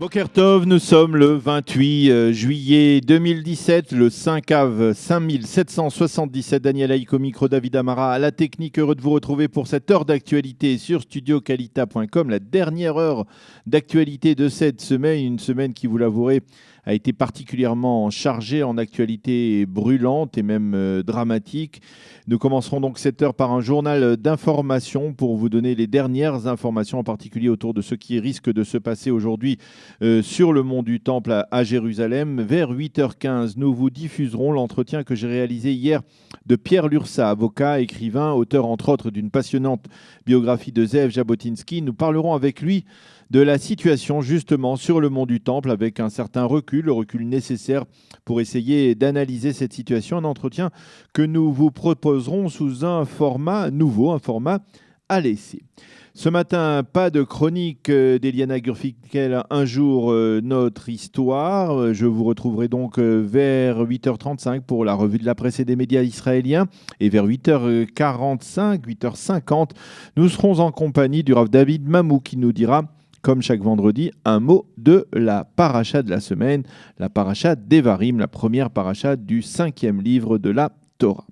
Boker Tov, nous sommes le 28 juillet 2017, le 5 av 5777. Daniel Haïk au micro, David Amara à la technique. Heureux de vous retrouver pour cette heure d'actualité sur studiocalita.com. La dernière heure d'actualité de cette semaine, une semaine qui, vous l'avouerez, a été particulièrement chargée en actualité brûlante et même dramatique. Nous commencerons donc cette heure par un journal d'information pour vous donner les dernières informations, en particulier autour de ce qui risque de se passer aujourd'hui sur le mont du Temple à Jérusalem. Vers 8h15, nous vous diffuserons l'entretien que j'ai réalisé hier de Pierre Lursa, avocat, écrivain, auteur entre autres d'une passionnante biographie de Zeev Jabotinsky. Nous parlerons avec lui de la situation justement sur le mont du Temple avec un certain recul, le recul nécessaire pour essayer d'analyser cette situation. Un entretien que nous vous proposerons sous un format nouveau, un format à l'essai. Ce matin, pas de chronique d'Eliana Gurfikel, un jour notre histoire. Je vous retrouverai donc vers 8h35 pour la revue de la presse et des médias israéliens. Et vers 8h45, 8h50, nous serons en compagnie du Rav David Mamou qui nous dira, comme chaque vendredi, un mot de la paracha de la semaine, la paracha d'Evarim, la première paracha du 5e livre de la Torah.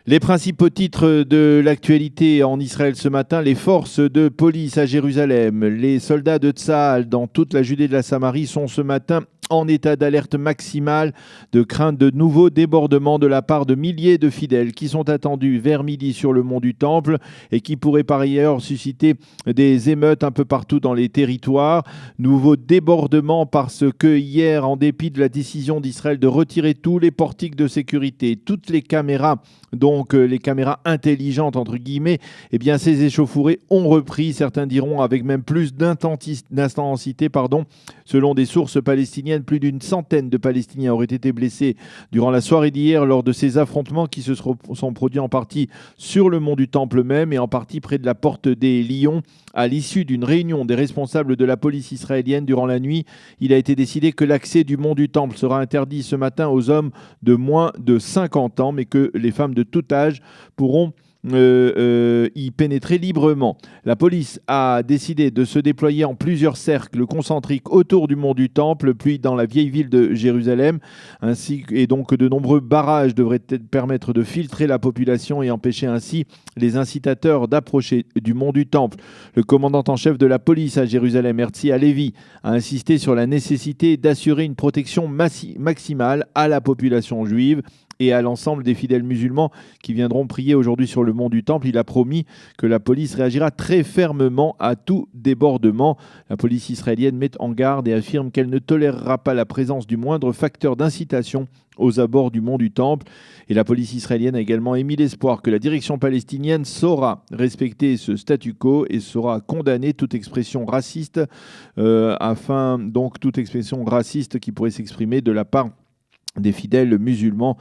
Les principaux titres de l'actualité en Israël ce matin: les forces de police à Jérusalem, les soldats de Tsahal dans toute la Judée de la Samarie sont ce matin en état d'alerte maximale, de crainte de nouveaux débordements de la part de milliers de fidèles qui sont attendus vers midi sur le mont du Temple et qui pourraient par ailleurs susciter des émeutes un peu partout dans les territoires. Nouveaux débordements parce que hier, en dépit de la décision d'Israël de retirer tous les portiques de sécurité, toutes les caméras, donc les caméras intelligentes entre guillemets, eh bien ces échauffourées ont repris, certains diront avec même plus d'intensité. Selon des sources palestiniennes, plus d'une centaine de Palestiniens auraient été blessés durant la soirée d'hier lors de ces affrontements qui se sont produits en partie sur le mont du Temple même et en partie près de la porte des Lions. À l'issue d'une réunion des responsables de la police israélienne durant la nuit, il a été décidé que l'accès du mont du Temple sera interdit ce matin aux hommes de moins de 50 ans, mais que les femmes de tout âge pourront y pénétrer librement. La police a décidé de se déployer en plusieurs cercles concentriques autour du mont du Temple, puis dans la vieille ville de Jérusalem, et donc de nombreux barrages devraient permettre de filtrer la population et empêcher ainsi les incitateurs d'approcher du mont du Temple. Le commandant en chef de la police à Jérusalem, Herzi Halevi, a insisté sur la nécessité d'assurer une protection maximale à la population juive et à l'ensemble des fidèles musulmans qui viendront prier aujourd'hui sur le mont du Temple. Il a promis que la police réagira très fermement à tout débordement. La police israélienne met en garde et affirme qu'elle ne tolérera pas la présence du moindre facteur d'incitation aux abords du mont du Temple. Et la police israélienne a également émis l'espoir que la direction palestinienne saura respecter ce statu quo et saura condamner toute expression raciste, toute expression raciste qui pourrait s'exprimer de la part des fidèles musulmans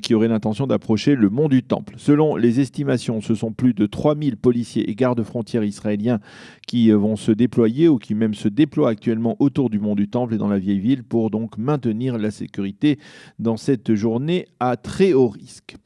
qui auraient l'intention d'approcher le mont du Temple. Selon les estimations, ce sont plus de 3000 policiers et gardes-frontières israéliens qui vont se déployer ou qui même se déploient actuellement autour du mont du Temple et dans la vieille ville pour donc maintenir la sécurité dans cette journée à très haut risque.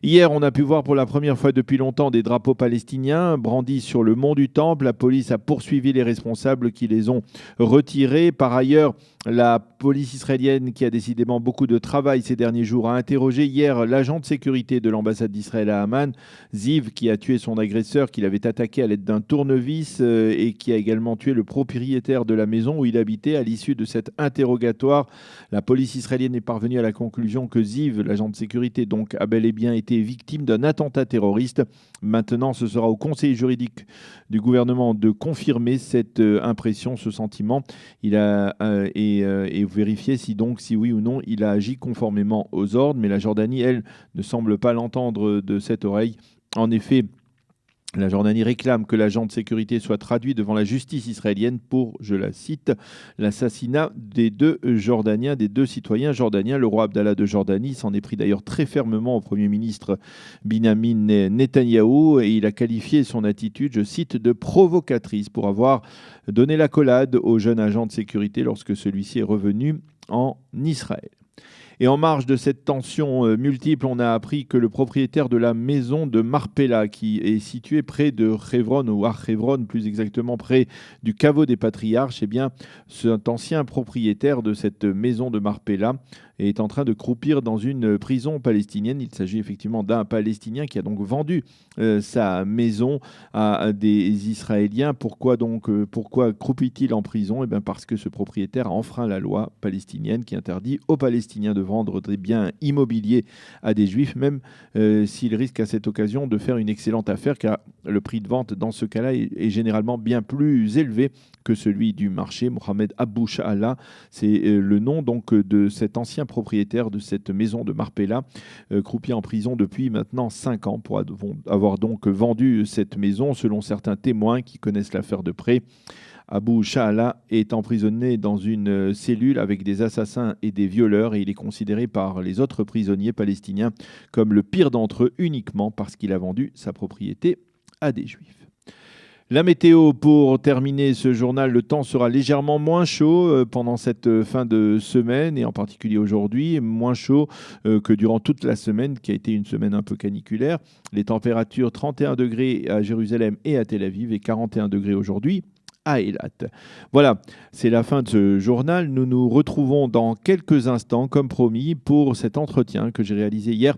Hier, on a pu voir pour la première fois depuis longtemps des drapeaux palestiniens brandis sur le mont du Temple. La police a poursuivi les responsables qui les ont retirés. Par ailleurs, la police israélienne, qui a décidément beaucoup de travail ces derniers jours, a interrogé hier l'agent de sécurité de l'ambassade d'Israël à Amman, Ziv, qui a tué son agresseur, qu'il avait attaqué à l'aide d'un tournevis et qui a également tué le propriétaire de la maison où il habitait. À l'issue de cet interrogatoire, la police israélienne est parvenue à la conclusion que Ziv, l'agent de sécurité, donc, a bel et bien été victime d'un attentat terroriste. Maintenant, ce sera au conseil juridique du gouvernement de confirmer cette impression, ce sentiment. Et vérifier si oui ou non il a agi conformément aux ordres. Mais la Jordanie, elle, ne semble pas l'entendre de cette oreille. En effet, la Jordanie réclame que l'agent de sécurité soit traduit devant la justice israélienne pour, je la cite, l'assassinat des deux citoyens jordaniens. Le roi Abdallah de Jordanie s'en est pris d'ailleurs très fermement au Premier ministre Binyamin Netanyahou et il a qualifié son attitude, je cite, de provocatrice pour avoir donné l'accolade au jeune agent de sécurité lorsque celui-ci est revenu en Israël. Et en marge de cette tension multiple, on a appris que le propriétaire de la maison de Marpella, qui est située près de Hebron, ou à Hebron plus exactement, près du caveau des patriarches, eh bien, cet ancien propriétaire de cette maison de Marpella est en train de croupir dans une prison palestinienne. Il s'agit effectivement d'un Palestinien qui a donc vendu sa maison à des Israéliens. Pourquoi croupit-il en prison? Eh bien parce que ce propriétaire a enfreint la loi palestinienne qui interdit aux Palestiniens de vendre des biens immobiliers à des Juifs, même s'il risque à cette occasion de faire une excellente affaire, car le prix de vente dans ce cas-là est généralement bien plus élevé que celui du marché. Mohamed Abou Sha'ala, c'est le nom donc de cet ancien propriétaire de cette maison de Marpella, croupi en prison depuis maintenant 5 ans pour avoir donc vendu cette maison. Selon certains témoins qui connaissent l'affaire de près, Abou Sha'ala est emprisonné dans une cellule avec des assassins et des violeurs, et il est considéré par les autres prisonniers palestiniens comme le pire d'entre eux, uniquement parce qu'il a vendu sa propriété à des Juifs. La météo, pour terminer ce journal, le temps sera légèrement moins chaud pendant cette fin de semaine, et en particulier aujourd'hui, moins chaud que durant toute la semaine, qui a été une semaine un peu caniculaire. Les températures 31 degrés à Jérusalem et à Tel Aviv, et 41 degrés aujourd'hui à Eilat. Voilà, c'est la fin de ce journal. Nous nous retrouvons dans quelques instants, comme promis, pour cet entretien que j'ai réalisé hier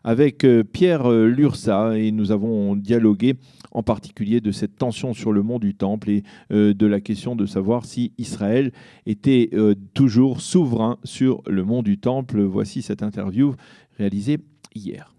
avec Pierre Lursa, et nous avons dialogué en particulier de cette tension sur le mont du Temple et de la question de savoir si Israël était toujours souverain sur le mont du Temple. Voici cette interview réalisée hier.